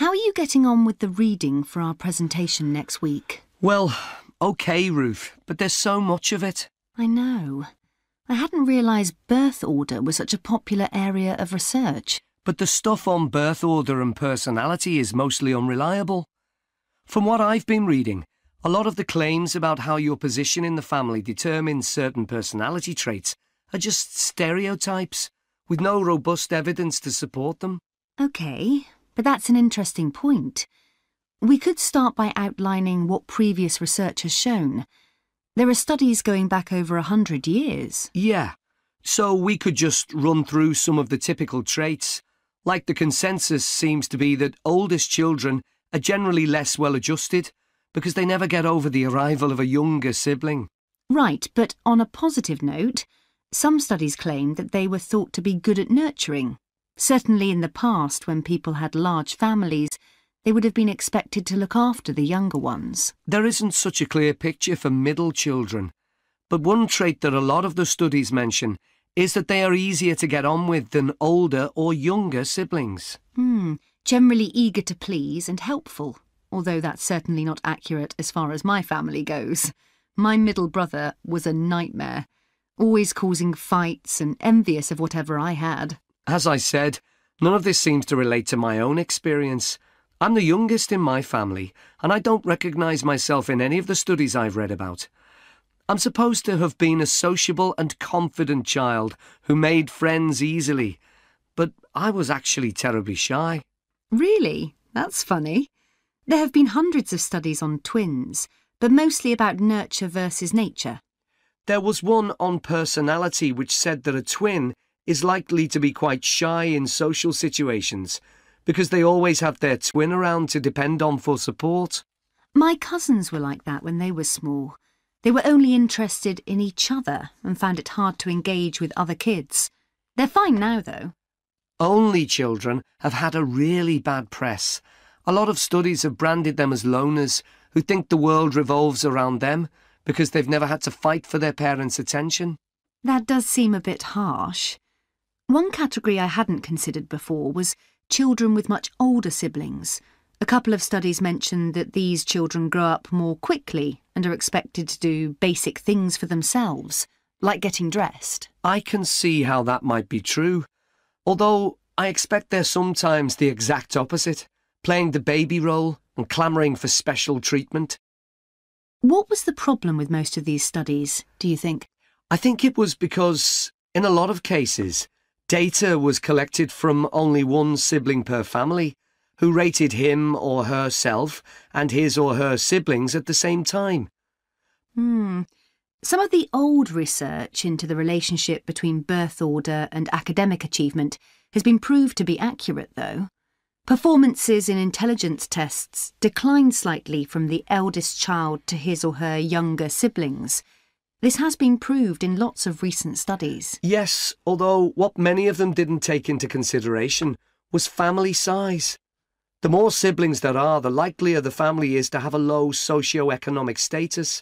How are you getting on with the reading for our presentation next week? Well, okay, Ruth, but there's so much of it. I know. I hadn't realised birth order was such a popular area of research. But the stuff on birth order and personality is mostly unreliable. From what I've been reading, a lot of the claims about how your position in the family determines certain personality traits are just stereotypes, with no robust evidence to support them. OK, but that's an interesting point. We could start by outlining what previous research has shown. There are studies going back over 100 years. Yeah, so we could just run through some of the typical traits. Like the consensus seems to be that oldest children are generally less well-adjusted because they never get over the arrival of a younger sibling. Right, but on a positive note, some studies claim that they were thought to be good at nurturing. Certainly in the past, when people had large families, they would have been expected to look after the younger ones. There isn't such a clear picture for middle children, but one trait that a lot of the studies mention is that they are easier to get on with than older or younger siblings. Generally eager to please and helpful, although that's certainly not accurate as far as my family goes. My middle brother was a nightmare, always causing fights and envious of whatever I had. As I said, none of this seems to relate to my own experience. I'm the youngest in my family, and I don't recognise myself in any of the studies I've read about. I'm supposed to have been a sociable and confident child who made friends easily, but I was actually terribly shy. Really? That's funny. There have been hundreds of studies on twins, but mostly about nurture versus nature. There was one on personality which said that a twin is likely to be quite shy in social situations because they always have their twin around to depend on for support. My cousins were like that when they were small. They were only interested in each other and found it hard to engage with other kids. They're fine now, though. Only children have had a really bad press. A lot of studies have branded them as loners who think the world revolves around them because they've never had to fight for their parents' attention. That does seem a bit harsh. One category I hadn't considered before was children with much older siblings. A couple of studies mentioned that these children grow up more quickly and are expected to do basic things for themselves, like getting dressed. I can see how that might be true, although I expect they're sometimes the exact opposite, playing the baby role and clamouring for special treatment. What was the problem with most of these studies, do you think? I think it was because, in a lot of cases, data was collected from only one sibling per family, who rated him or herself and his or her siblings at the same time. Some of the old research into the relationship between birth order and academic achievement has been proved to be accurate, though. Performances in intelligence tests declined slightly from the eldest child to his or her younger siblings. This has been proved in lots of recent studies. Yes, although what many of them didn't take into consideration was family size. The more siblings there are, the likelier the family is to have a low socio-economic status,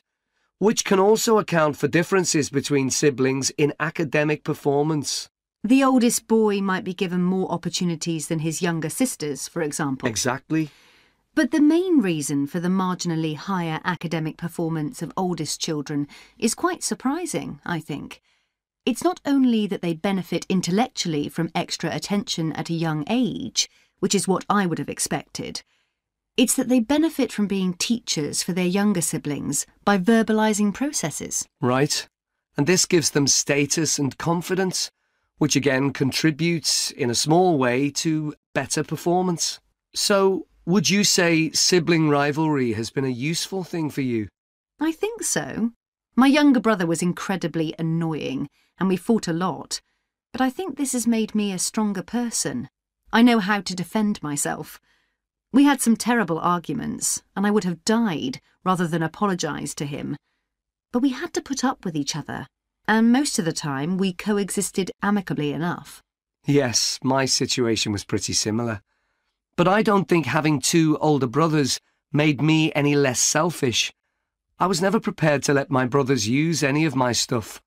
which can also account for differences between siblings in academic performance. The oldest boy might be given more opportunities than his younger sisters, for example. Exactly. But the main reason for the marginally higher academic performance of oldest children is quite surprising, I think. It's not only that they benefit intellectually from extra attention at a young age, which is what I would have expected. It's that they benefit from being teachers for their younger siblings by verbalising processes. Right. And this gives them status and confidence, which again contributes in a small way to better performance. So, would you say sibling rivalry has been a useful thing for you? I think so. My younger brother was incredibly annoying, and we fought a lot. But I think this has made me a stronger person. I know how to defend myself. We had some terrible arguments, and I would have died rather than apologise to him. But we had to put up with each other, and most of the time we coexisted amicably enough. Yes, my situation was pretty similar. But I don't think having two older brothers made me any less selfish. I was never prepared to let my brothers use any of my stuff.